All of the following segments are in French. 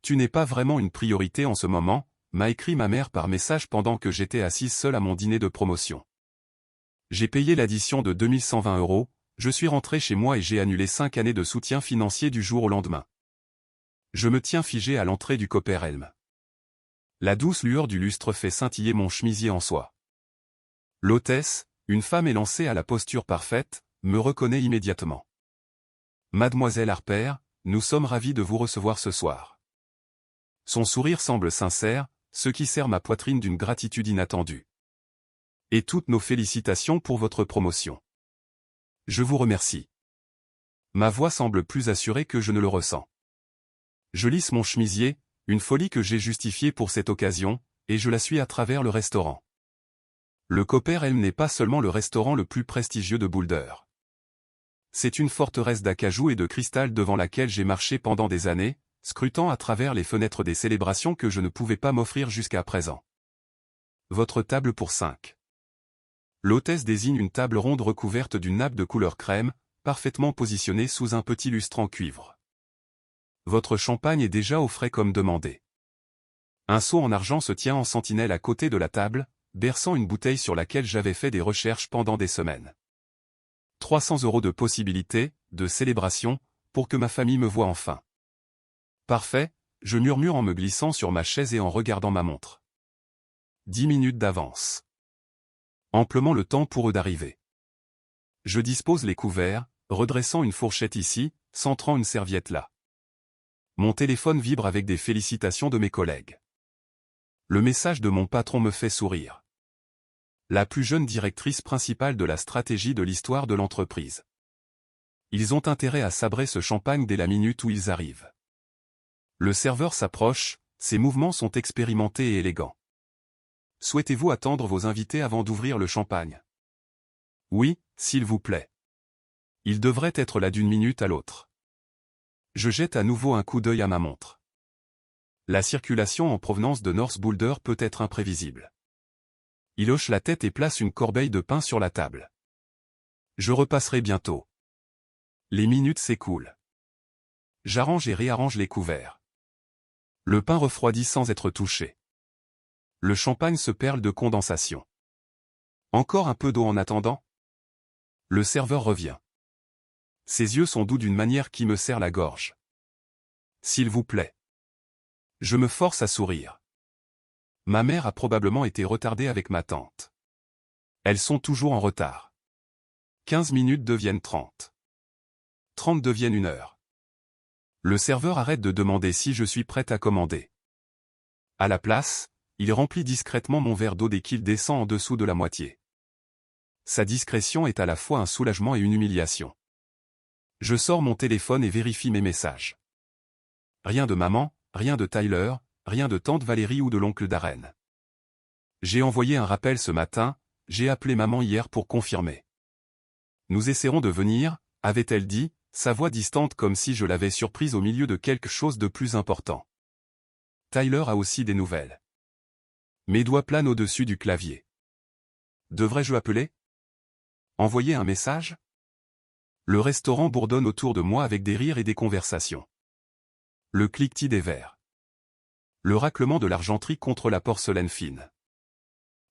Tu n'es pas vraiment une priorité en ce moment, m'a écrit ma mère par message pendant que j'étais assise seule à mon dîner de promotion. J'ai payé l'addition de 2120 €, je suis rentré chez moi et j'ai annulé 5 années de soutien financier du jour au lendemain. Je me tiens figé à l'entrée du Copperhelm. La douce lueur du lustre fait scintiller mon chemisier en soie. L'hôtesse, une femme élancée à la posture parfaite, me reconnaît immédiatement. Mademoiselle Harper, nous sommes ravis de vous recevoir ce soir. Son sourire semble sincère, ce qui serre ma poitrine d'une gratitude inattendue. Et toutes nos félicitations pour votre promotion. Je vous remercie. Ma voix semble plus assurée que je ne le ressens. Je lisse mon chemisier, une folie que j'ai justifiée pour cette occasion, et je la suis à travers le restaurant. Le Copperhelm n'est pas seulement le restaurant le plus prestigieux de Boulder. C'est une forteresse d'acajou et de cristal devant laquelle j'ai marché pendant des années, scrutant à travers les fenêtres des célébrations que je ne pouvais pas m'offrir jusqu'à présent. Votre table pour 5. L'hôtesse désigne une table ronde recouverte d'une nappe de couleur crème, parfaitement positionnée sous un petit lustre en cuivre. Votre champagne est déjà au frais comme demandé. Un seau en argent se tient en sentinelle à côté de la table, berçant une bouteille sur laquelle j'avais fait des recherches pendant des semaines. 300 € de possibilités, de célébration, pour que ma famille me voie enfin. Parfait, je murmure en me glissant sur ma chaise et en regardant ma montre. 10 minutes d'avance. Amplement le temps pour eux d'arriver. Je dispose les couverts, redressant une fourchette ici, centrant une serviette là. Mon téléphone vibre avec des félicitations de mes collègues. Le message de mon patron me fait sourire. La plus jeune directrice principale de la stratégie de l'histoire de l'entreprise. Ils ont intérêt à sabrer ce champagne dès la minute où ils arrivent. Le serveur s'approche, ses mouvements sont expérimentés et élégants. Souhaitez-vous attendre vos invités avant d'ouvrir le champagne? Oui, s'il vous plaît. Il devrait être là d'une minute à l'autre. Je jette à nouveau un coup d'œil à ma montre. La circulation en provenance de North Boulder peut être imprévisible. Il hoche la tête et place une corbeille de pain sur la table. Je repasserai bientôt. Les minutes s'écoulent. J'arrange et réarrange les couverts. Le pain refroidit sans être touché. Le champagne se perle de condensation. Encore un peu d'eau en attendant? Le serveur revient. Ses yeux sont doux d'une manière qui me serre la gorge. S'il vous plaît. Je me force à sourire. Ma mère a probablement été retardée avec ma tante. Elles sont toujours en retard. 15 minutes deviennent 30. 30 deviennent 1 heure. Le serveur arrête de demander si je suis prête à commander. À la place, il remplit discrètement mon verre d'eau dès qu'il descend en dessous de la moitié. Sa discrétion est à la fois un soulagement et une humiliation. Je sors mon téléphone et vérifie mes messages. Rien de maman, rien de Tyler, rien de tante Valérie ou de l'oncle Darren. J'ai envoyé un rappel ce matin, j'ai appelé maman hier pour confirmer. Nous essaierons de venir, avait-elle dit, sa voix distante comme si je l'avais surprise au milieu de quelque chose de plus important. Tyler a aussi des nouvelles. Mes doigts planent au-dessus du clavier. Devrais-je appeler? Envoyer un message? Le restaurant bourdonne autour de moi avec des rires et des conversations. Le cliquetis des verres. Le raclement de l'argenterie contre la porcelaine fine.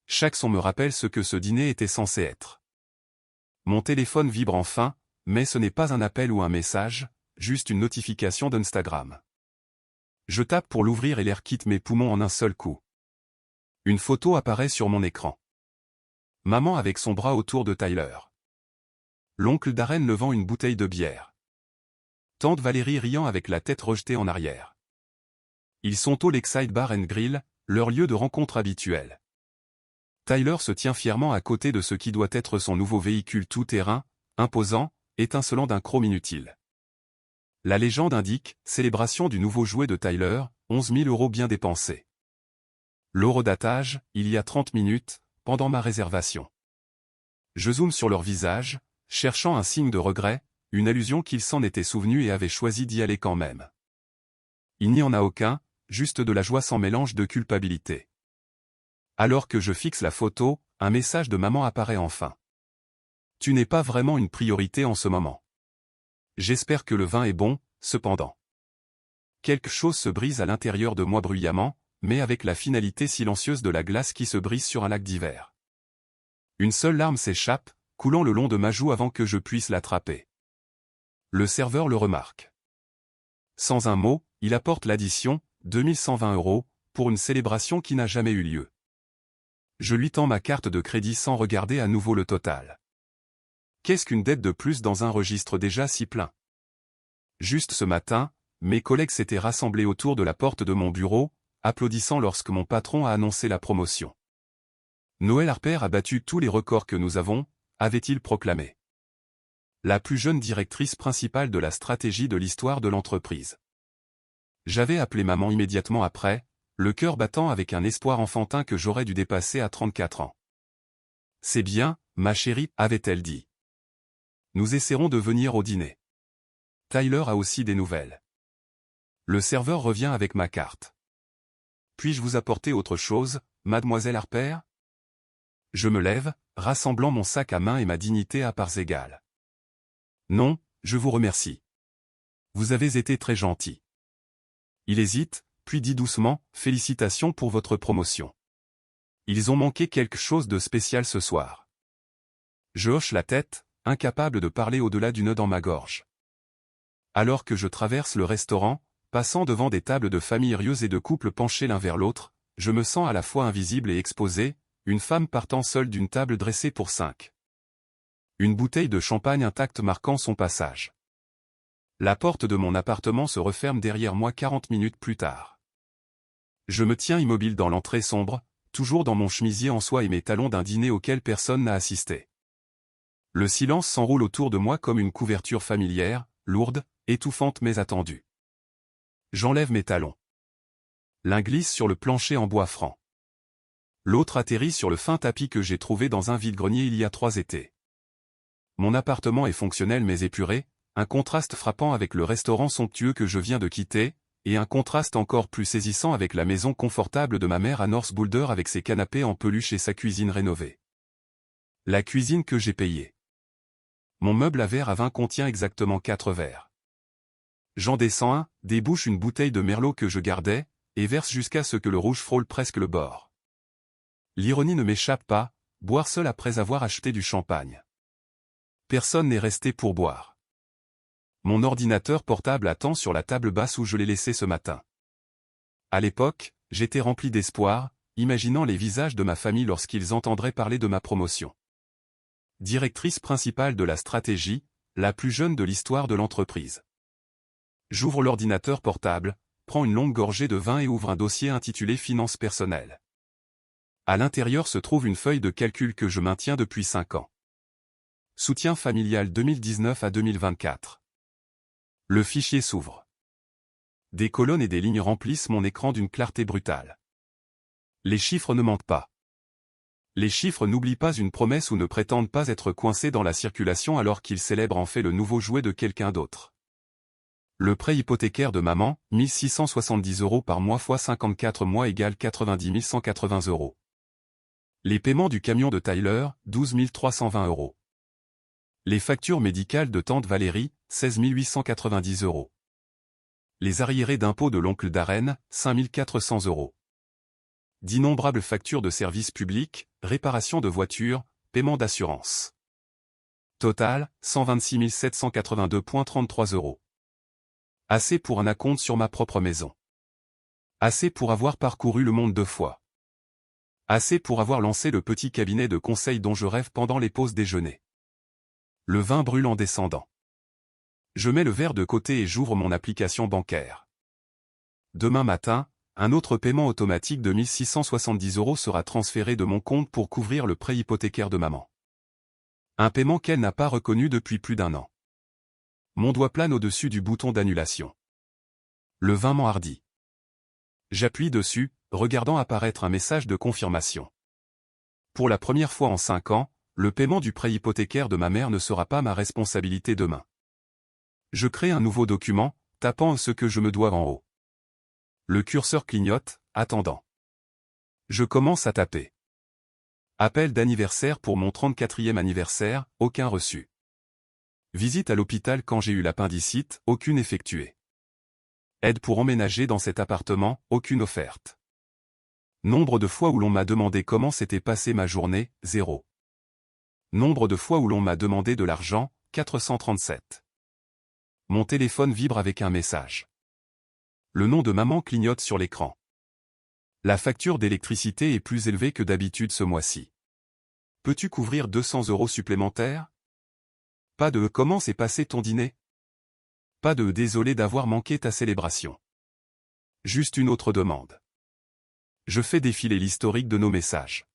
Chaque son me rappelle ce que ce dîner était censé être. Mon téléphone vibre enfin, mais ce n'est pas un appel ou un message, juste une notification d'Instagram. Je tape pour l'ouvrir et l'air quitte mes poumons en un seul coup. Une photo apparaît sur mon écran. Maman avec son bras autour de Tyler. L'oncle Darren levant une bouteille de bière. Tante Valérie riant avec la tête rejetée en arrière. Ils sont au Lakeside Bar and Grill, leur lieu de rencontre habituel. Tyler se tient fièrement à côté de ce qui doit être son nouveau véhicule tout-terrain, imposant, étincelant d'un chrome inutile. La légende indique, célébration du nouveau jouet de Tyler, 11 000 € bien dépensés. L'horodatage, il y a 30 minutes, pendant ma réservation. Je zoome sur leur visage, cherchant un signe de regret, une allusion qu'ils s'en étaient souvenus et avaient choisi d'y aller quand même. Il n'y en a aucun, juste de la joie sans mélange de culpabilité. Alors que je fixe la photo, un message de maman apparaît enfin. Tu n'es pas vraiment une priorité en ce moment. J'espère que le vin est bon, cependant. quelque chose se brise à l'intérieur de moi bruyamment, mais avec la finalité silencieuse de la glace qui se brise sur un lac d'hiver. Une seule larme s'échappe, coulant le long de ma joue avant que je puisse l'attraper. Le serveur le remarque. Sans un mot, il apporte l'addition, 2120 €, pour une célébration qui n'a jamais eu lieu. Je lui tends ma carte de crédit sans regarder à nouveau le total. Qu'est-ce qu'une dette de plus dans un registre déjà si plein? Juste ce matin, mes collègues s'étaient rassemblés autour de la porte de mon bureau, applaudissant lorsque mon patron a annoncé la promotion. Noël Harper a battu tous les records que nous avons, avait-il proclamé. La plus jeune directrice principale de la stratégie de l'histoire de l'entreprise. J'avais appelé maman immédiatement après, le cœur battant avec un espoir enfantin que j'aurais dû dépasser à 34 ans. C'est bien, ma chérie, avait-elle dit. Nous essaierons de venir au dîner. Tyler a aussi des nouvelles. Le serveur revient avec ma carte. Puis-je vous apporter autre chose, mademoiselle Harper? Je me lève, rassemblant mon sac à main et ma dignité à parts égales. Non, je vous remercie. Vous avez été très gentil. Il hésite, puis dit doucement, félicitations pour votre promotion. Ils ont manqué quelque chose de spécial ce soir. Je hoche la tête, incapable de parler au-delà du nœud dans ma gorge. Alors que je traverse le restaurant, passant devant des tables de familles rieuses et de couples penchés l'un vers l'autre, je me sens à la fois invisible et exposé, une femme partant seule d'une table dressée pour 5. Une bouteille de champagne intacte marquant son passage. La porte de mon appartement se referme derrière moi 40 minutes plus tard. Je me tiens immobile dans l'entrée sombre, toujours dans mon chemisier en soie et mes talons d'un dîner auquel personne n'a assisté. Le silence s'enroule autour de moi comme une couverture familière, lourde, étouffante mais attendue. J'enlève mes talons. L'un glisse sur le plancher en bois franc. L'autre atterrit sur le fin tapis que j'ai trouvé dans un vide-grenier il y a 3 étés. Mon appartement est fonctionnel mais épuré, un contraste frappant avec le restaurant somptueux que je viens de quitter, et un contraste encore plus saisissant avec la maison confortable de ma mère à North Boulder avec ses canapés en peluche et sa cuisine rénovée. La cuisine que j'ai payée. Mon meuble à verre à vin contient exactement 4 verres. J'en descends un, débouche une bouteille de merlot que je gardais, et verse jusqu'à ce que le rouge frôle presque le bord. L'ironie ne m'échappe pas, boire seul après avoir acheté du champagne. Personne n'est resté pour boire. Mon ordinateur portable attend sur la table basse où je l'ai laissé ce matin. À l'époque, j'étais rempli d'espoir, imaginant les visages de ma famille lorsqu'ils entendraient parler de ma promotion. Directrice principale de la stratégie, la plus jeune de l'histoire de l'entreprise. J'ouvre l'ordinateur portable, prends une longue gorgée de vin et ouvre un dossier intitulé Finances personnelles. À l'intérieur se trouve une feuille de calcul que je maintiens depuis 5 ans. Soutien familial 2019 à 2024. Le fichier s'ouvre. Des colonnes et des lignes remplissent mon écran d'une clarté brutale. Les chiffres ne mentent pas. Les chiffres n'oublient pas une promesse ou ne prétendent pas être coincés dans la circulation alors qu'ils célèbrent en fait le nouveau jouet de quelqu'un d'autre. Le prêt hypothécaire de maman, 1670 € par mois x 54 mois égale 90 180 €. Les paiements du camion de Tyler, 12 320 €. Les factures médicales de tante Valérie, 16 890 €. Les arriérés d'impôts de l'oncle Darren, 5 400 €. D'innombrables factures de services publics, réparation de voitures, paiement d'assurance. Total, 126 782,33 €. Assez pour un acompte sur ma propre maison. Assez pour avoir parcouru le monde 2 fois. Assez pour avoir lancé le petit cabinet de conseil dont je rêve pendant les pauses déjeuner. Le vin brûle en descendant. Je mets le verre de côté et j'ouvre mon application bancaire. Demain matin, un autre paiement automatique de 1670 € sera transféré de mon compte pour couvrir le prêt hypothécaire de maman. Un paiement qu'elle n'a pas reconnu depuis plus d'1 an. Mon doigt plane au-dessus du bouton d'annulation. Le vin m'enhardit. J'appuie dessus, regardant apparaître un message de confirmation. Pour la première fois en 5 ans, le paiement du prêt hypothécaire de ma mère ne sera pas ma responsabilité demain. Je crée un nouveau document, tapant ce que je me dois en haut. Le curseur clignote, attendant. Je commence à taper. Appel d'anniversaire pour mon 34e anniversaire, aucun reçu. Visite à l'hôpital quand j'ai eu l'appendicite, aucune effectuée. Aide pour emménager dans cet appartement, aucune offerte. Nombre de fois où l'on m'a demandé comment s'était passée ma journée, 0. Nombre de fois où l'on m'a demandé de l'argent, 437. Mon téléphone vibre avec un message. Le nom de maman clignote sur l'écran. La facture d'électricité est plus élevée que d'habitude ce mois-ci. Peux-tu couvrir 200 € supplémentaires? Pas de comment s'est passé ton dîner? Pas de désolé d'avoir manqué ta célébration. Juste une autre demande. Je fais défiler l'historique de nos messages.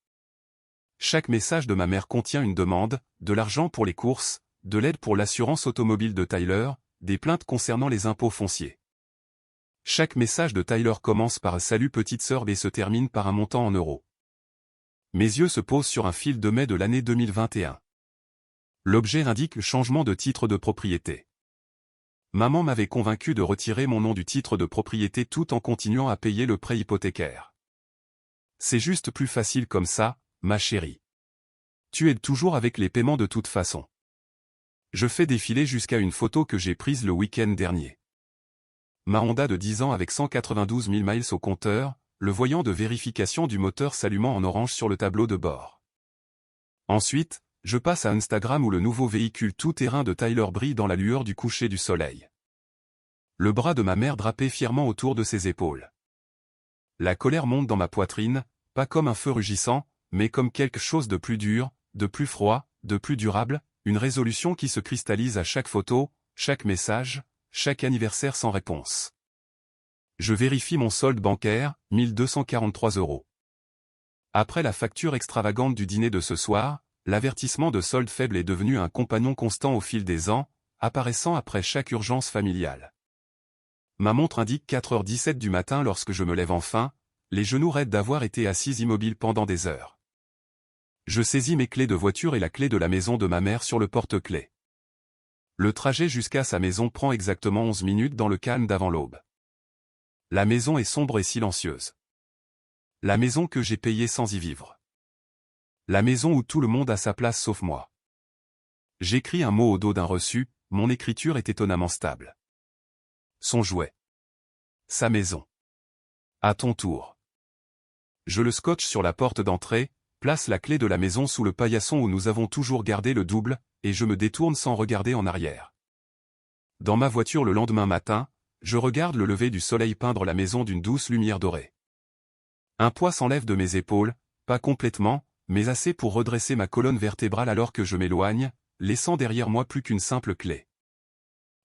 Chaque message de ma mère contient une demande, de l'argent pour les courses, de l'aide pour l'assurance automobile de Tyler, des plaintes concernant les impôts fonciers. Chaque message de Tyler commence par « Salut petite sœur » et se termine par un montant en euros. Mes yeux se posent sur un fil de mai de l'année 2021. L'objet indique changement de titre de propriété. Maman m'avait convaincu de retirer mon nom du titre de propriété tout en continuant à payer le prêt hypothécaire. C'est juste plus facile comme ça, ma chérie. Tu aides toujours avec les paiements de toute façon. Je fais défiler jusqu'à une photo que j'ai prise le week-end dernier. Ma Honda de 10 ans avec 192 000 miles au compteur, le voyant de vérification du moteur s'allumant en orange sur le tableau de bord. Ensuite, je passe à Instagram où le nouveau véhicule tout-terrain de Tyler brille dans la lueur du coucher du soleil. Le bras de ma mère drapé fièrement autour de ses épaules. La colère monte dans ma poitrine, pas comme un feu rugissant, mais comme quelque chose de plus dur, de plus froid, de plus durable, une résolution qui se cristallise à chaque photo, chaque message, chaque anniversaire sans réponse. Je vérifie mon solde bancaire, 1243 €. Après la facture extravagante du dîner de ce soir, l'avertissement de solde faible est devenu un compagnon constant au fil des ans, apparaissant après chaque urgence familiale. Ma montre indique 4h17 du matin lorsque je me lève enfin, les genoux raides d'avoir été assis immobile pendant des heures. Je saisis mes clés de voiture et la clé de la maison de ma mère sur le porte-clés. Le trajet jusqu'à sa maison prend exactement 11 minutes dans le calme d'avant l'aube. La maison est sombre et silencieuse. La maison que j'ai payée sans y vivre. La maison où tout le monde a sa place sauf moi. J'écris un mot au dos d'un reçu, mon écriture est étonnamment stable. Son jouet. Sa maison. À ton tour. Je le scotche sur la porte d'entrée, place la clé de la maison sous le paillasson où nous avons toujours gardé le double, et je me détourne sans regarder en arrière. Dans ma voiture le lendemain matin, je regarde le lever du soleil peindre la maison d'une douce lumière dorée. Un poids s'enlève de mes épaules, pas complètement, mais assez pour redresser ma colonne vertébrale alors que je m'éloigne, laissant derrière moi plus qu'une simple clé.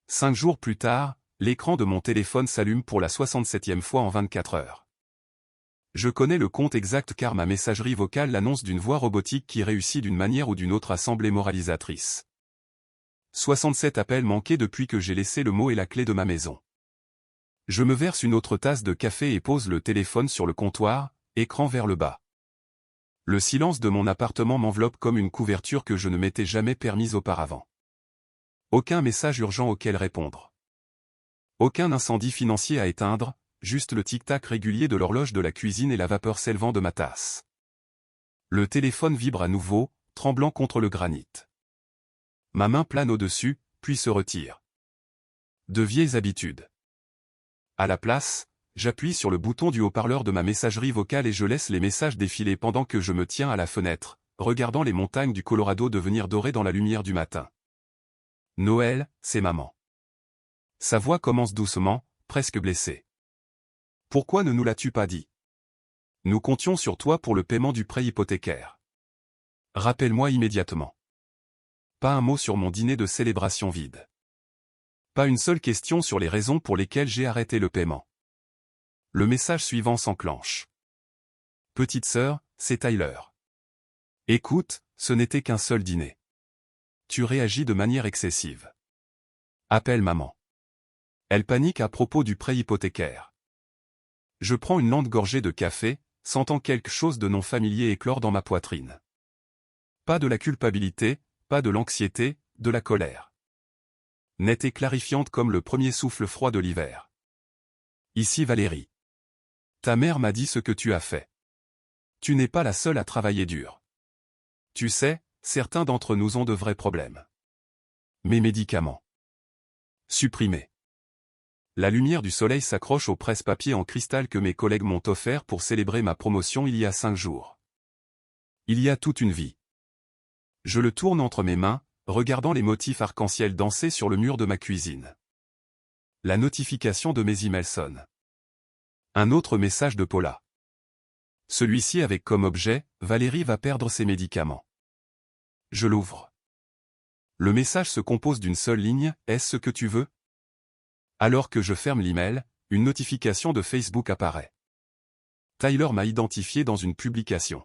5 jours plus tard, l'écran de mon téléphone s'allume pour la 67e fois en 24 heures. Je connais le compte exact car ma messagerie vocale l'annonce d'une voix robotique qui réussit d'une manière ou d'une autre à sembler moralisatrice. 67 appels manqués depuis que j'ai laissé le mot et la clé de ma maison. Je me verse une autre tasse de café et pose le téléphone sur le comptoir, écran vers le bas. Le silence de mon appartement m'enveloppe comme une couverture que je ne m'étais jamais permise auparavant. Aucun message urgent auquel répondre. Aucun incendie financier à éteindre, juste le tic-tac régulier de l'horloge de la cuisine et la vapeur s'élevant de ma tasse. Le téléphone vibre à nouveau, tremblant contre le granit. Ma main plane au-dessus, puis se retire. De vieilles habitudes. À la place, j'appuie sur le bouton du haut-parleur de ma messagerie vocale et je laisse les messages défiler pendant que je me tiens à la fenêtre, regardant les montagnes du Colorado devenir dorées dans la lumière du matin. Noël, c'est maman. Sa voix commence doucement, presque blessée. Pourquoi ne nous l'as-tu pas dit? Nous comptions sur toi pour le paiement du prêt hypothécaire. Rappelle-moi immédiatement. Pas un mot sur mon dîner de célébration vide. Pas une seule question sur les raisons pour lesquelles j'ai arrêté le paiement. Le message suivant s'enclenche. Petite sœur, c'est Tyler. Écoute, ce n'était qu'un seul dîner. Tu réagis de manière excessive. Appelle maman. Elle panique à propos du prêt hypothécaire. Je prends une lente gorgée de café, sentant quelque chose de non familier éclore dans ma poitrine. Pas de la culpabilité, pas de l'anxiété, de la colère. Nette et clarifiante comme le premier souffle froid de l'hiver. Ici Valérie. Ta mère m'a dit ce que tu as fait. Tu n'es pas la seule à travailler dur. Tu sais, certains d'entre nous ont de vrais problèmes. Mes médicaments. Supprimés. La lumière du soleil s'accroche au presse-papier en cristal que mes collègues m'ont offert pour célébrer ma promotion il y a 5 jours. Il y a toute une vie. Je le tourne entre mes mains, regardant les motifs arc-en-ciel danser sur le mur de ma cuisine. La notification de mes emails sonne. Un autre message de Paula. Celui-ci avec comme objet, Valérie va perdre ses médicaments. Je l'ouvre. Le message se compose d'une seule ligne, est-ce ce que tu veux? Alors que je ferme l'email, une notification de Facebook apparaît. Tyler m'a identifié dans une publication.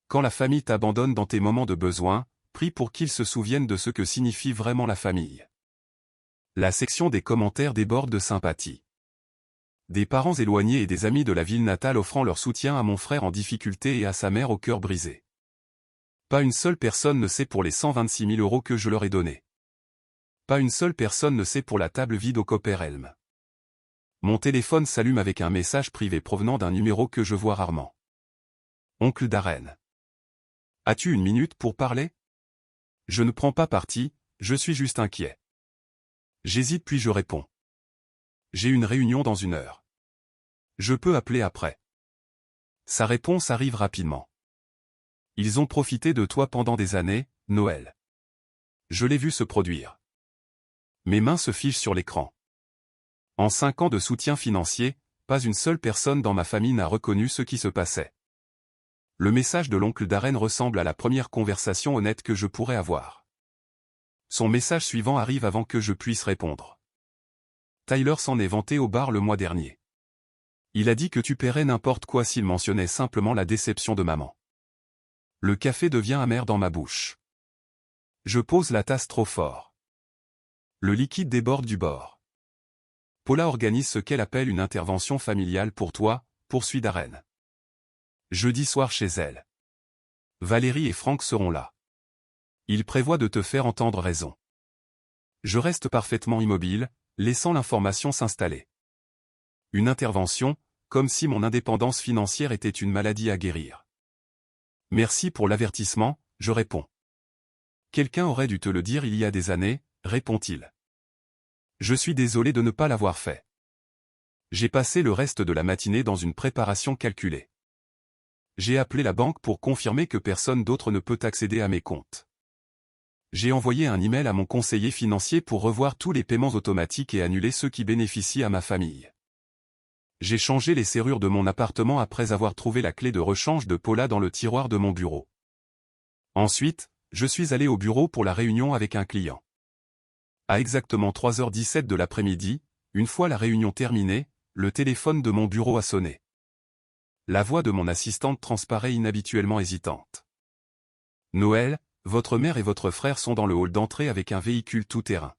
Quand la famille t'abandonne dans tes moments de besoin, prie pour qu'ils se souviennent de ce que signifie vraiment la famille. La section des commentaires déborde de sympathie. Des parents éloignés et des amis de la ville natale offrant leur soutien à mon frère en difficulté et à sa mère au cœur brisé. Pas une seule personne ne sait pour les 126 000 € que je leur ai donnés. Pas une seule personne ne sait pour la table vide au Copperhelm. Mon téléphone s'allume avec un message privé provenant d'un numéro que je vois rarement. Oncle Darren. As-tu une minute pour parler? Je ne prends pas parti, je suis juste inquiet. J'hésite puis je réponds. J'ai une réunion dans 1 heure. Je peux appeler après. Sa réponse arrive rapidement. Ils ont profité de toi pendant des années, Noël. Je l'ai vu se produire. Mes mains se figent sur l'écran. En 5 ans de soutien financier, pas une seule personne dans ma famille n'a reconnu ce qui se passait. Le message de l'oncle Darren ressemble à la première conversation honnête que je pourrais avoir. Son message suivant arrive avant que je puisse répondre. Tyler s'en est vanté au bar le mois dernier. Il a dit que tu paierais n'importe quoi s'il mentionnait simplement la déception de maman. Le café devient amer dans ma bouche. Je pose la tasse trop fort. Le liquide déborde du bord. Paula organise ce qu'elle appelle une intervention familiale pour toi, poursuit Darren. Jeudi soir chez elle. Valérie et Franck seront là. Ils prévoient de te faire entendre raison. Je reste parfaitement immobile, laissant l'information s'installer. Une intervention, comme si mon indépendance financière était une maladie à guérir. Merci pour l'avertissement, je réponds. Quelqu'un aurait dû te le dire il y a des années, répond-il. Je suis désolé de ne pas l'avoir fait. J'ai passé le reste de la matinée dans une préparation calculée. J'ai appelé la banque pour confirmer que personne d'autre ne peut accéder à mes comptes. J'ai envoyé un email à mon conseiller financier pour revoir tous les paiements automatiques et annuler ceux qui bénéficient à ma famille. J'ai changé les serrures de mon appartement après avoir trouvé la clé de rechange de Paula dans le tiroir de mon bureau. Ensuite, je suis allé au bureau pour la réunion avec un client. À exactement 3h17 de l'après-midi, une fois la réunion terminée, le téléphone de mon bureau a sonné. La voix de mon assistante transparaît inhabituellement hésitante. Noël, votre mère et votre frère sont dans le hall d'entrée avec un véhicule tout-terrain.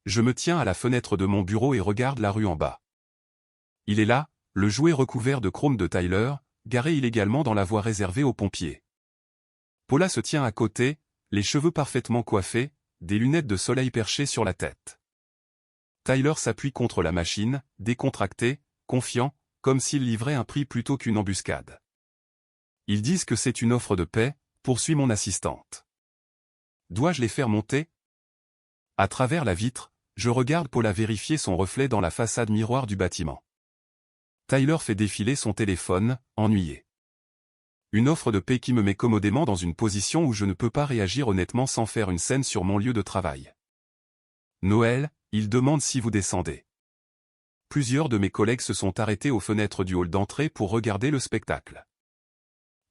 Je me tiens à la fenêtre de mon bureau et regarde la rue en bas. Il est là, le jouet recouvert de chrome de Tyler, garé illégalement dans la voie réservée aux pompiers. Paula se tient à côté, les cheveux parfaitement coiffés, des lunettes de soleil perchées sur la tête. Tyler s'appuie contre la machine, décontracté, confiant, comme s'il livrait un prix plutôt qu'une embuscade. Ils disent que c'est une offre de paix, poursuit mon assistante. Dois-je les faire monter? À travers la vitre, je regarde Paula vérifier son reflet dans la façade miroir du bâtiment. Tyler fait défiler son téléphone, ennuyé. Une offre de paix qui me met commodément dans une position où je ne peux pas réagir honnêtement sans faire une scène sur mon lieu de travail. Noël, il demande si vous descendez. Plusieurs de mes collègues se sont arrêtés aux fenêtres du hall d'entrée pour regarder le spectacle.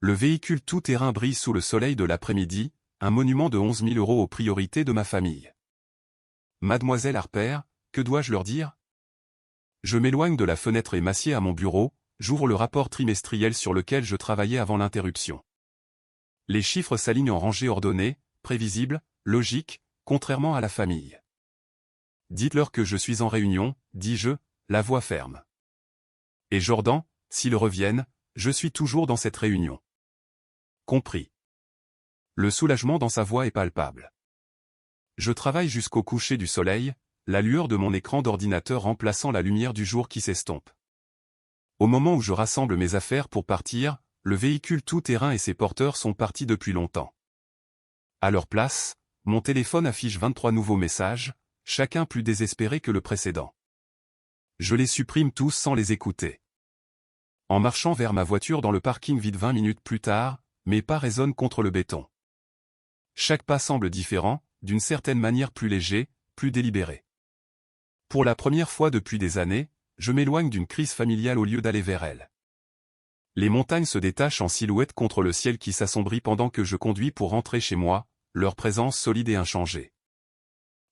Le véhicule tout-terrain brille sous le soleil de l'après-midi, un monument de 11 000 € aux priorités de ma famille. Mademoiselle Harper, que dois-je leur dire? Je m'éloigne de la fenêtre et m'assieds à mon bureau, j'ouvre le rapport trimestriel sur lequel je travaillais avant l'interruption. Les chiffres s'alignent en rangées ordonnées, prévisibles, logiques, contrairement à la famille. Dites-leur que je suis en réunion, dis-je, la voix ferme. Et Jordan, s'ils reviennent, je suis toujours dans cette réunion. Compris. Le soulagement dans sa voix est palpable. Je travaille jusqu'au coucher du soleil, la lueur de mon écran d'ordinateur remplaçant la lumière du jour qui s'estompe. Au moment où je rassemble mes affaires pour partir, le véhicule tout-terrain et ses porteurs sont partis depuis longtemps. À leur place, mon téléphone affiche 23 nouveaux messages, chacun plus désespéré que le précédent. Je les supprime tous sans les écouter. En marchant vers ma voiture dans le parking vide 20 minutes plus tard, mes pas résonnent contre le béton. Chaque pas semble différent, d'une certaine manière plus léger, plus délibéré. Pour la première fois depuis des années, je m'éloigne d'une crise familiale au lieu d'aller vers elle. Les montagnes se détachent en silhouette contre le ciel qui s'assombrit pendant que je conduis pour rentrer chez moi, leur présence solide et inchangée.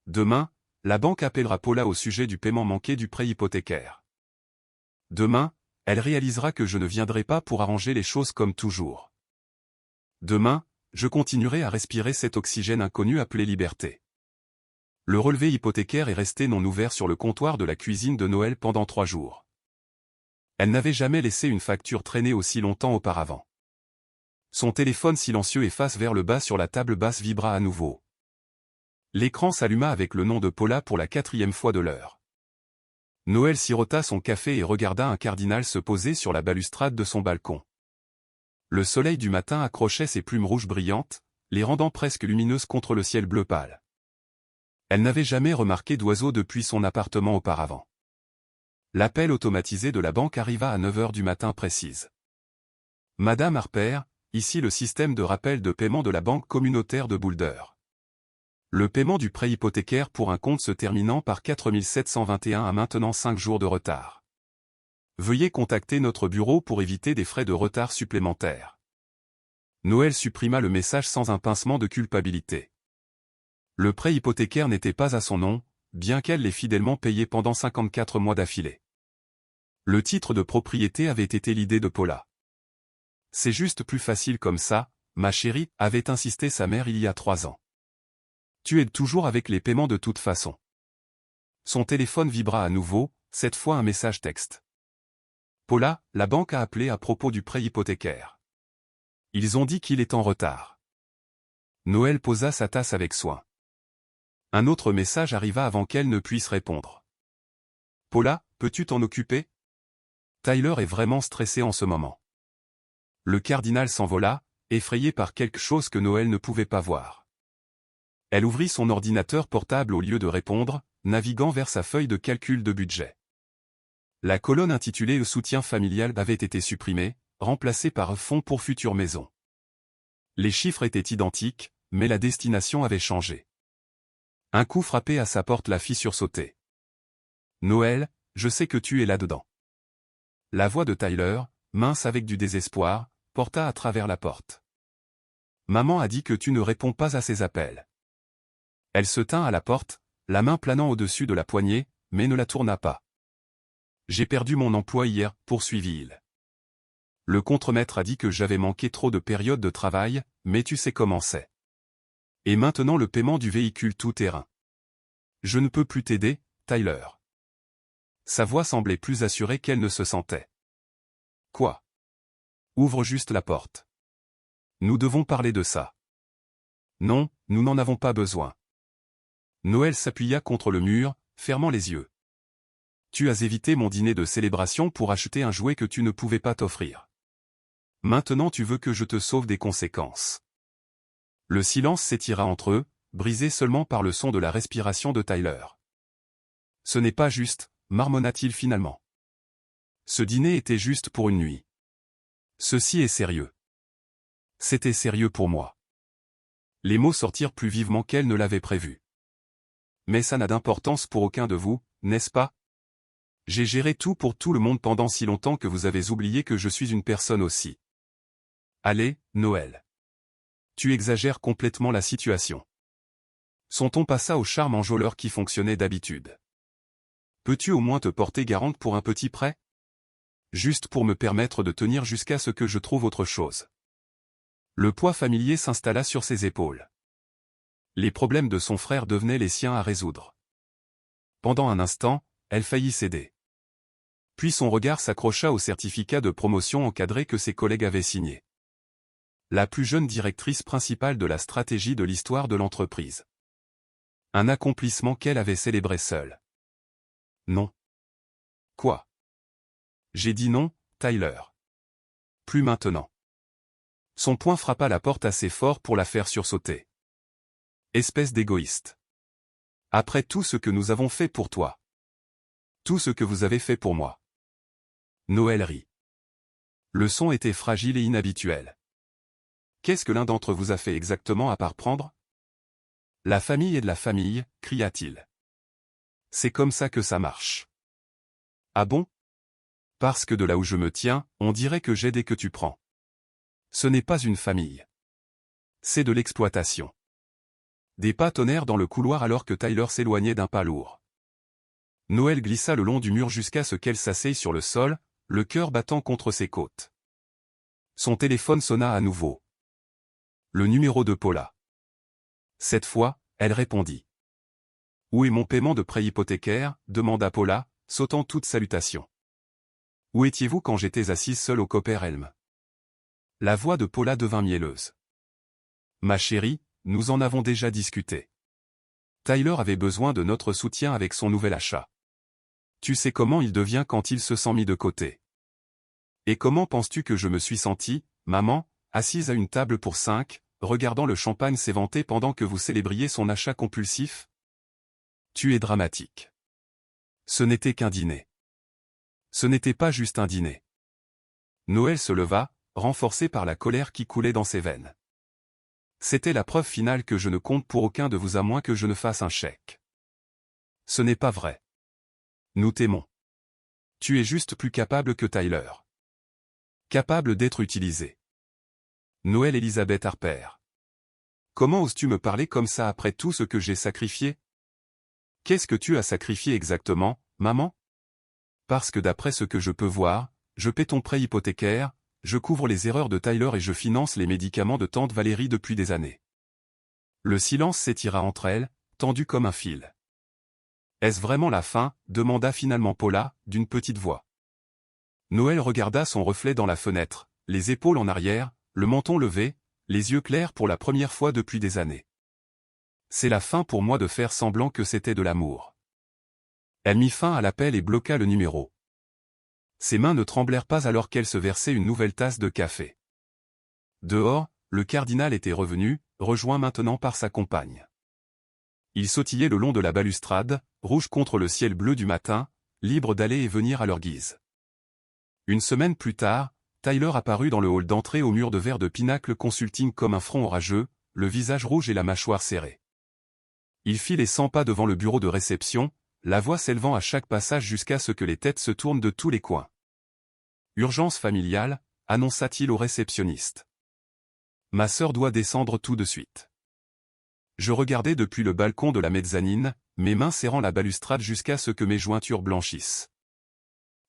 Demain, la banque appellera Paula au sujet du paiement manqué du prêt hypothécaire. Demain, elle réalisera que je ne viendrai pas pour arranger les choses comme toujours. Demain, je continuerai à respirer cet oxygène inconnu appelé liberté. Le relevé hypothécaire est resté non ouvert sur le comptoir de la cuisine de Noël pendant 3 jours. Elle n'avait jamais laissé une facture traîner aussi longtemps auparavant. Son téléphone silencieux et face vers le bas sur la table basse vibra à nouveau. L'écran s'alluma avec le nom de Paula pour la 4e fois de l'heure. Noël sirota son café et regarda un cardinal se poser sur la balustrade de son balcon. Le soleil du matin accrochait ses plumes rouges brillantes, les rendant presque lumineuses contre le ciel bleu pâle. Elle n'avait jamais remarqué d'oiseaux depuis son appartement auparavant. L'appel automatisé de la banque arriva à 9 h du matin précise. Madame Harper, ici le système de rappel de paiement de la banque communautaire de Boulder. Le paiement du prêt hypothécaire pour un compte se terminant par 4721 a maintenant 5 jours de retard. Veuillez contacter notre bureau pour éviter des frais de retard supplémentaires. Noël supprima le message sans un pincement de culpabilité. Le prêt hypothécaire n'était pas à son nom, bien qu'elle l'ait fidèlement payé pendant 54 mois d'affilée. Le titre de propriété avait été l'idée de Paula. C'est juste plus facile comme ça, ma chérie, avait insisté sa mère il y a 3 ans. Tu aides toujours avec les paiements de toute façon. Son téléphone vibra à nouveau, cette fois un message texte. Paula, la banque a appelé à propos du prêt hypothécaire. Ils ont dit qu'il est en retard. Noël posa sa tasse avec soin. Un autre message arriva avant qu'elle ne puisse répondre. Paula, peux-tu t'en occuper? Tyler est vraiment stressé en ce moment. Le cardinal s'envola, effrayé par quelque chose que Noël ne pouvait pas voir. Elle ouvrit son ordinateur portable au lieu de répondre, naviguant vers sa feuille de calcul de budget. La colonne intitulée « Le soutien familial » avait été supprimée, remplacée par « Fonds pour future maison ». Les chiffres étaient identiques, mais la destination avait changé. Un coup frappé à sa porte la fit sursauter. « Noël, je sais que tu es là-dedans. » La voix de Tyler, mince avec du désespoir, porta à travers la porte. « Maman a dit que tu ne réponds pas à ses appels. » Elle se tint à la porte, la main planant au-dessus de la poignée, mais ne la tourna pas. « J'ai perdu mon emploi hier, poursuivit-il. Le contremaître a dit que j'avais manqué trop de périodes de travail, mais tu sais comment c'est. Et maintenant le paiement du véhicule tout-terrain. Je ne peux plus t'aider, Tyler. » Sa voix semblait plus assurée qu'elle ne se sentait. « Quoi? Ouvre juste la porte. Nous devons parler de ça. » Non, nous n'en avons pas besoin. Noël s'appuya contre le mur, fermant les yeux. Tu as évité mon dîner de célébration pour acheter un jouet que tu ne pouvais pas t'offrir. Maintenant tu veux que je te sauve des conséquences. Le silence s'étira entre eux, brisé seulement par le son de la respiration de Tyler. Ce n'est pas juste, marmonna-t-il finalement. Ce dîner était juste pour une nuit. Ceci est sérieux. C'était sérieux pour moi. Les mots sortirent plus vivement qu'elle ne l'avait prévu. Mais ça n'a d'importance pour aucun de vous, n'est-ce pas? J'ai géré tout pour tout le monde pendant si longtemps que vous avez oublié que je suis une personne aussi. Allez, Noël. Tu exagères complètement la situation. Son ton passa au charme enjôleur qui fonctionnait d'habitude. Peux-tu au moins te porter garante pour un petit prêt? Juste pour me permettre de tenir jusqu'à ce que je trouve autre chose. Le poids familier s'installa sur ses épaules. Les problèmes de son frère devenaient les siens à résoudre. Pendant un instant, elle faillit céder. Puis son regard s'accrocha au certificat de promotion encadré que ses collègues avaient signé. La plus jeune directrice principale de la stratégie de l'histoire de l'entreprise. Un accomplissement qu'elle avait célébré seule. Non. Quoi? J'ai dit non, Tyler. Plus maintenant. Son poing frappa la porte assez fort pour la faire sursauter. Espèce d'égoïste. Après tout ce que nous avons fait pour toi. Tout ce que vous avez fait pour moi. Noël rit. Le son était fragile et inhabituel. Qu'est-ce que l'un d'entre vous a fait exactement à part prendre? La famille est de la famille, cria-t-il. C'est comme ça que ça marche. Ah bon? Parce que de là où je me tiens, on dirait que j'aide et que tu prends. Ce n'est pas une famille. C'est de l'exploitation. Des pas tonnèrent dans le couloir alors que Tyler s'éloignait d'un pas lourd. Noël glissa le long du mur jusqu'à ce qu'elle s'asseye sur le sol, le cœur battant contre ses côtes. Son téléphone sonna à nouveau. Le numéro de Paula. Cette fois, elle répondit. « Où est mon paiement de prêt hypothécaire ?» demanda Paula, sautant toute salutation. « Où étiez-vous quand j'étais assise seule au Copper Elm ?» La voix de Paula devint mielleuse. « Ma chérie, nous en avons déjà discuté. Tyler avait besoin de notre soutien avec son nouvel achat. Tu sais comment il devient quand il se sent mis de côté. Et comment penses-tu que je me suis sentie, maman, assise à une table pour 5, regardant le champagne s'éventer pendant que vous célébriez son achat compulsif? Tu es dramatique. Ce n'était qu'un dîner. Ce n'était pas juste un dîner. » Noël se leva, renforcé par la colère qui coulait dans ses veines. C'était la preuve finale que je ne compte pour aucun de vous à moins que je ne fasse un chèque. Ce n'est pas vrai. Nous t'aimons. Tu es juste plus capable que Tyler. Capable d'être utilisé. Noël Elizabeth Harper. Comment oses-tu me parler comme ça après tout ce que j'ai sacrifié? Qu'est-ce que tu as sacrifié exactement, maman? Parce que d'après ce que je peux voir, je paie ton prêt hypothécaire, je couvre les erreurs de Tyler et je finance les médicaments de tante Valérie depuis des années. Le silence s'étira entre elles, tendu comme un fil. Est-ce vraiment la fin? Demanda finalement Paula, d'une petite voix. Noël regarda son reflet dans la fenêtre, les épaules en arrière, le menton levé, les yeux clairs pour la première fois depuis des années. C'est la fin pour moi de faire semblant que c'était de l'amour. Elle mit fin à l'appel et bloqua le numéro. Ses mains ne tremblèrent pas alors qu'elle se versait une nouvelle tasse de café. Dehors, le cardinal était revenu, rejoint maintenant par sa compagne. Ils sautillaient le long de la balustrade, rouge contre le ciel bleu du matin, libres d'aller et venir à leur guise. Une semaine plus tard, Tyler apparut dans le hall d'entrée au mur de verre de Pinacle Consulting comme un front orageux, le visage rouge et la mâchoire serrée. Il fit les 100 pas devant le bureau de réception, la voix s'élevant à chaque passage jusqu'à ce que les têtes se tournent de tous les coins. « Urgence familiale », annonça-t-il au réceptionniste. « Ma sœur doit descendre tout de suite. » Je regardais depuis le balcon de la mezzanine, mes mains serrant la balustrade jusqu'à ce que mes jointures blanchissent.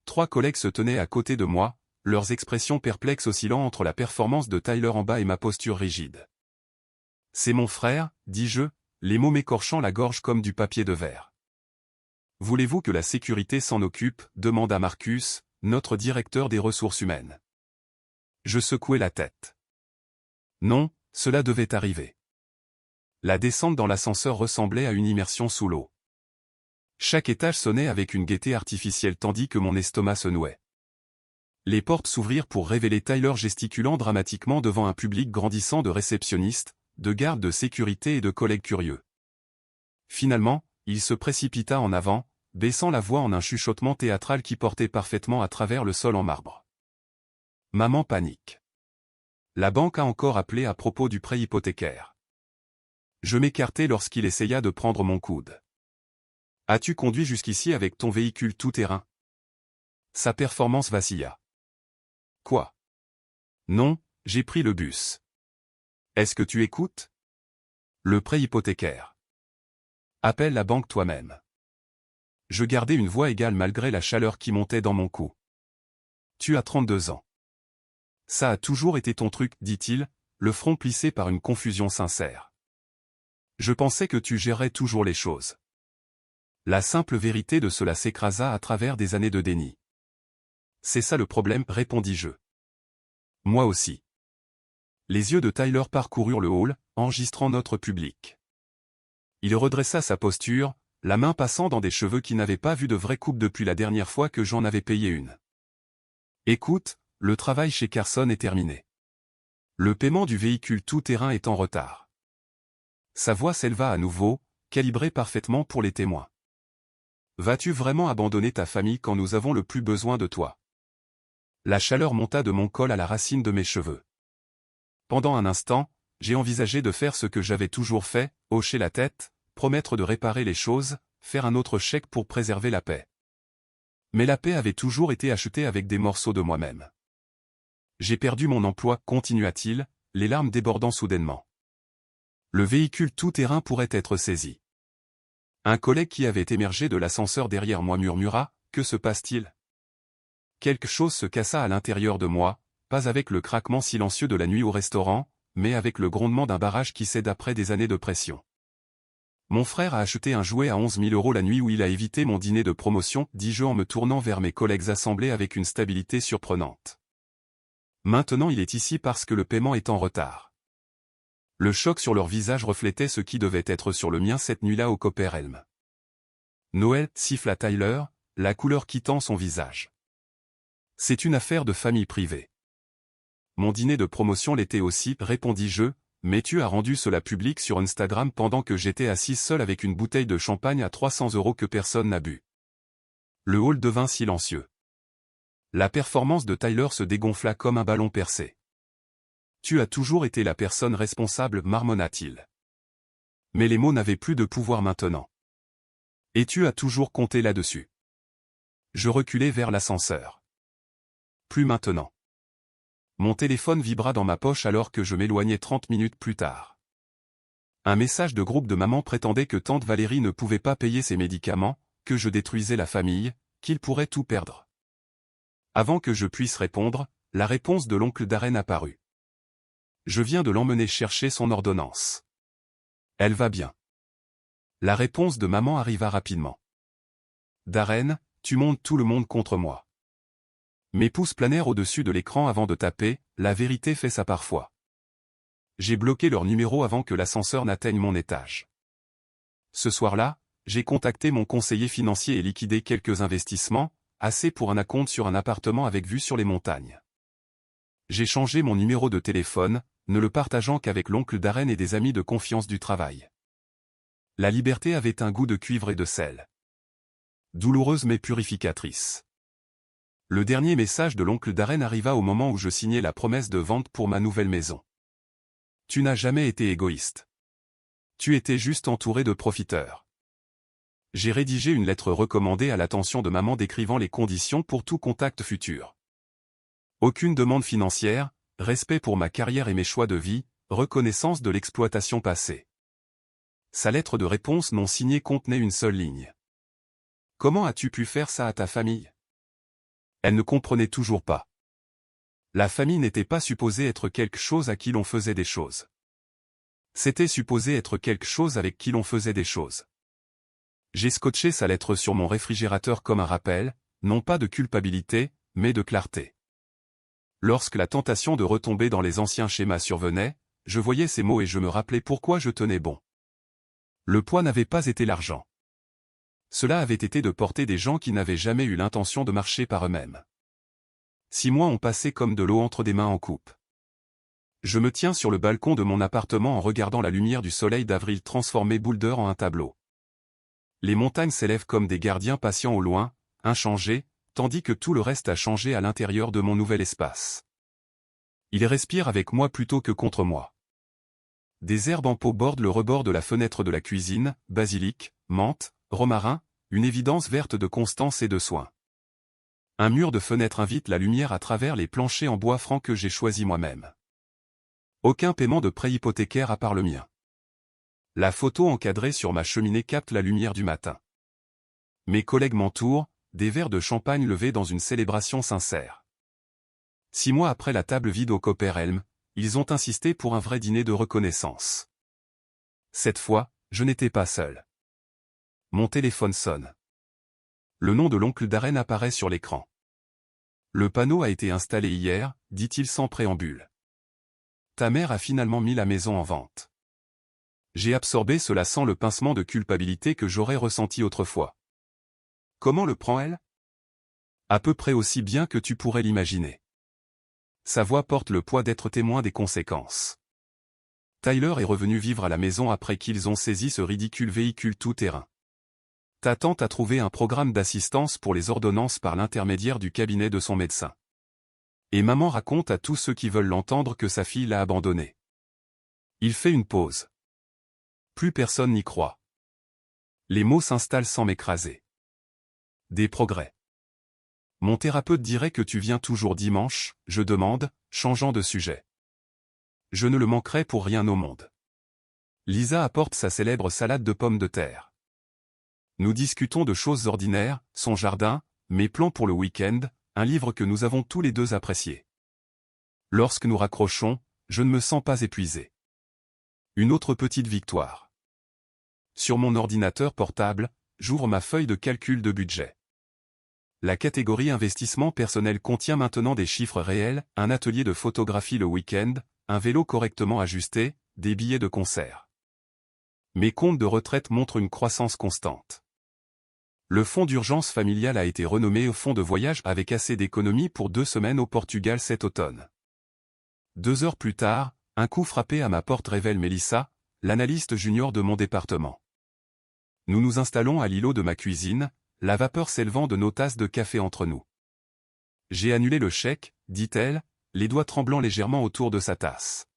3 collègues se tenaient à côté de moi, leurs expressions perplexes oscillant entre la performance de Tyler en bas et ma posture rigide. « C'est mon frère, dis-je, les mots m'écorchant la gorge comme du papier de verre. « Voulez-vous que la sécurité s'en occupe ?» demanda Marcus, notre directeur des ressources humaines. Je secouai la tête. Non, cela devait arriver. La descente dans l'ascenseur ressemblait à une immersion sous l'eau. Chaque étage sonnait avec une gaieté artificielle tandis que mon estomac se nouait. Les portes s'ouvrirent pour révéler Tyler gesticulant dramatiquement devant un public grandissant de réceptionnistes, de gardes de sécurité et de collègues curieux. Finalement, il se précipita en avant, baissant la voix en un chuchotement théâtral qui portait parfaitement à travers le sol en marbre. Maman panique. La banque a encore appelé à propos du prêt hypothécaire. Je m'écartai lorsqu'il essaya de prendre mon coude. As-tu conduit jusqu'ici avec ton véhicule tout-terrain? Sa performance vacilla. Quoi? Non, j'ai pris le bus. Est-ce que tu écoutes? Le prêt hypothécaire. Appelle la banque toi-même. Je gardai une voix égale malgré la chaleur qui montait dans mon cou. Tu as 32 ans. Ça a toujours été ton truc, dit-il, le front plissé par une confusion sincère. Je pensais que tu gérais toujours les choses. La simple vérité de cela s'écrasa à travers des années de déni. C'est ça le problème, répondis-je. Moi aussi. Les yeux de Tyler parcoururent le hall, enregistrant notre public. Il redressa sa posture, la main passant dans des cheveux qui n'avaient pas vu de vraie coupe depuis la dernière fois que j'en avais payé une. Écoute, le travail chez Carson est terminé. Le paiement du véhicule tout-terrain est en retard. Sa voix s'éleva à nouveau, calibrée parfaitement pour les témoins. Vas-tu vraiment abandonner ta famille quand nous avons le plus besoin de toi? La chaleur monta de mon col à la racine de mes cheveux. Pendant un instant, j'ai envisagé de faire ce que j'avais toujours fait, hocher la tête, promettre de réparer les choses, faire un autre chèque pour préserver la paix. Mais la paix avait toujours été achetée avec des morceaux de moi-même. J'ai perdu mon emploi, continua-t-il, les larmes débordant soudainement. Le véhicule tout-terrain pourrait être saisi. Un collègue qui avait émergé de l'ascenseur derrière moi murmura, « Que se passe-t-il » Quelque chose se cassa à l'intérieur de moi, pas avec le craquement silencieux de la nuit au restaurant, mais avec le grondement d'un barrage qui cède après des années de pression. Mon frère a acheté un jouet à 11 000 € la nuit où il a évité mon dîner de promotion, dis-je en me tournant vers mes collègues assemblés avec une stabilité surprenante. Maintenant il est ici parce que le paiement est en retard. Le choc sur leur visage reflétait ce qui devait être sur le mien cette nuit-là au Copper Elm. Noël, siffla Tyler, la couleur quittant son visage. C'est une affaire de famille privée. Mon dîner de promotion l'était aussi, répondis-je, mais tu as rendu cela public sur Instagram pendant que j'étais assis seul avec une bouteille de champagne à 300 € que personne n'a bu. Le hall devint silencieux. La performance de Tyler se dégonfla comme un ballon percé. Tu as toujours été la personne responsable, marmonna-t-il. Mais les mots n'avaient plus de pouvoir maintenant. Et tu as toujours compté là-dessus. Je reculai vers l'ascenseur. Plus maintenant. Mon téléphone vibra dans ma poche alors que je m'éloignais 30 minutes plus tard. Un message de groupe de maman prétendait que tante Valérie ne pouvait pas payer ses médicaments, que je détruisais la famille, qu'il pourrait tout perdre. Avant que je puisse répondre, la réponse de l'oncle Darren apparut. Je viens de l'emmener chercher son ordonnance. Elle va bien. La réponse de maman arriva rapidement. Darren, tu montes tout le monde contre moi. Mes pouces planèrent au-dessus de l'écran avant de taper, la vérité fait ça parfois. J'ai bloqué leur numéro avant que l'ascenseur n'atteigne mon étage. Ce soir-là, j'ai contacté mon conseiller financier et liquidé quelques investissements, assez pour un acompte sur un appartement avec vue sur les montagnes. J'ai changé mon numéro de téléphone, ne le partageant qu'avec l'oncle Darren et des amis de confiance du travail. La liberté avait un goût de cuivre et de sel. Douloureuse mais purificatrice. Le dernier message de l'oncle Darren arriva au moment où je signais la promesse de vente pour ma nouvelle maison. Tu n'as jamais été égoïste. Tu étais juste entouré de profiteurs. J'ai rédigé une lettre recommandée à l'attention de maman décrivant les conditions pour tout contact futur. Aucune demande financière, respect pour ma carrière et mes choix de vie, reconnaissance de l'exploitation passée. Sa lettre de réponse non signée contenait une seule ligne. Comment as-tu pu faire ça à ta famille? Elle ne comprenait toujours pas. La famille n'était pas supposée être quelque chose à qui l'on faisait des choses. C'était supposé être quelque chose avec qui l'on faisait des choses. J'ai scotché sa lettre sur mon réfrigérateur comme un rappel, non pas de culpabilité, mais de clarté. Lorsque la tentation de retomber dans les anciens schémas survenait, je voyais ces mots et je me rappelais pourquoi je tenais bon. Le poids n'avait pas été l'argent. Cela avait été de porter des gens qui n'avaient jamais eu l'intention de marcher par eux-mêmes. 6 mois ont passé comme de l'eau entre des mains en coupe. Je me tiens sur le balcon de mon appartement en regardant la lumière du soleil d'avril transformer Boulder en un tableau. Les montagnes s'élèvent comme des gardiens patients au loin, inchangés, tandis que tout le reste a changé à l'intérieur de mon nouvel espace. Ils respirent avec moi plutôt que contre moi. Des herbes en pot bordent le rebord de la fenêtre de la cuisine, basilic, menthe, romarin, une évidence verte de constance et de soin. Un mur de fenêtre invite la lumière à travers les planchers en bois franc que j'ai choisi moi-même. Aucun paiement de prêt hypothécaire à part le mien. La photo encadrée sur ma cheminée capte la lumière du matin. Mes collègues m'entourent, des verres de champagne levés dans une célébration sincère. 6 mois après la table vide au Copper Elm, ils ont insisté pour un vrai dîner de reconnaissance. Cette fois, je n'étais pas seul. Mon téléphone sonne. Le nom de l'oncle Darren apparaît sur l'écran. Le panneau a été installé hier, dit-il sans préambule. Ta mère a finalement mis la maison en vente. J'ai absorbé cela sans le pincement de culpabilité que j'aurais ressenti autrefois. Comment le prend-elle? À peu près aussi bien que tu pourrais l'imaginer. Sa voix porte le poids d'être témoin des conséquences. Tyler est revenu vivre à la maison après qu'ils ont saisi ce ridicule véhicule tout-terrain. Ta tante a trouvé un programme d'assistance pour les ordonnances par l'intermédiaire du cabinet de son médecin. Et maman raconte à tous ceux qui veulent l'entendre que sa fille l'a abandonnée. Il fait une pause. Plus personne n'y croit. Les mots s'installent sans m'écraser. Des progrès. Mon thérapeute dirait que tu viens toujours dimanche, je demande, changeant de sujet. Je ne le manquerai pour rien au monde. Lisa apporte sa célèbre salade de pommes de terre. Nous discutons de choses ordinaires, son jardin, mes plans pour le week-end, un livre que nous avons tous les deux apprécié. Lorsque nous raccrochons, je ne me sens pas épuisé. Une autre petite victoire. Sur mon ordinateur portable, j'ouvre ma feuille de calcul de budget. La catégorie investissement personnel contient maintenant des chiffres réels, un atelier de photographie le week-end, un vélo correctement ajusté, des billets de concert. Mes comptes de retraite montrent une croissance constante. Le fonds d'urgence familiale a été renommé au fonds de voyage avec assez d'économies pour 2 semaines au Portugal cet automne. 2 heures plus tard, un coup frappé à ma porte révèle Mélissa, l'analyste junior de mon département. Nous nous installons à l'îlot de ma cuisine, la vapeur s'élevant de nos tasses de café entre nous. J'ai annulé le chèque, dit-elle, les doigts tremblant légèrement autour de sa tasse.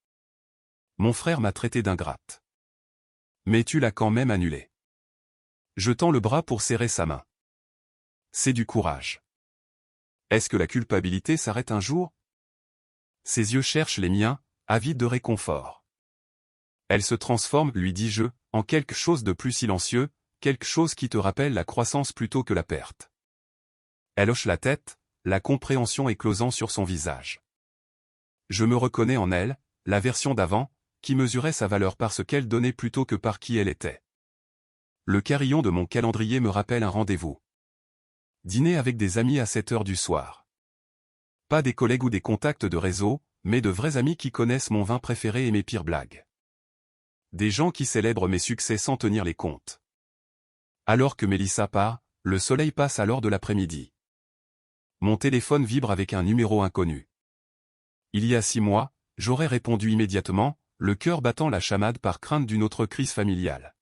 Mon frère m'a traité d'ingrate. Mais tu l'as quand même annulé. Je tends le bras pour serrer sa main. C'est du courage. Est-ce que la culpabilité s'arrête un jour? Ses yeux cherchent les miens, avides de réconfort. Elle se transforme, lui dis-je, en quelque chose de plus silencieux, quelque chose qui te rappelle la croissance plutôt que la perte. Elle hoche la tête, la compréhension éclosant sur son visage. Je me reconnais en elle, la version d'avant, qui mesurait sa valeur par ce qu'elle donnait plutôt que par qui elle était. Le carillon de mon calendrier me rappelle un rendez-vous. Dîner avec des amis à 7 heures du soir. Pas des collègues ou des contacts de réseau, mais de vrais amis qui connaissent mon vin préféré et mes pires blagues. Des gens qui célèbrent mes succès sans tenir les comptes. Alors que Mélissa part, le soleil passe à l'heure de l'après-midi. Mon téléphone vibre avec un numéro inconnu. Il y a 6 mois, j'aurais répondu immédiatement, le cœur battant la chamade par crainte d'une autre crise familiale.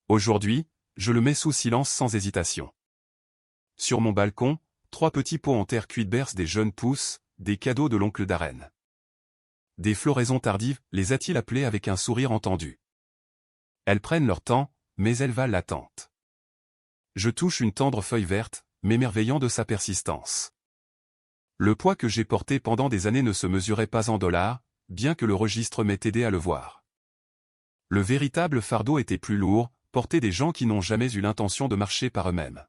Aujourd'hui, je le mets sous silence sans hésitation. Sur mon balcon, 3 petits pots en terre cuite bercent des jeunes pousses, des cadeaux de l'oncle Darren. Des floraisons tardives, les a-t-il appelées avec un sourire entendu. Elles prennent leur temps, mais elles valent l'attente. Je touche une tendre feuille verte, m'émerveillant de sa persistance. Le poids que j'ai porté pendant des années ne se mesurait pas en dollars, bien que le registre m'ait aidé à le voir. Le véritable fardeau était plus lourd, porter des gens qui n'ont jamais eu l'intention de marcher par eux-mêmes.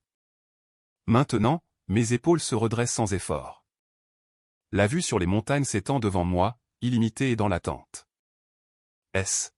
Maintenant, mes épaules se redressent sans effort. La vue sur les montagnes s'étend devant moi, illimitée et dans l'attente. Est-ce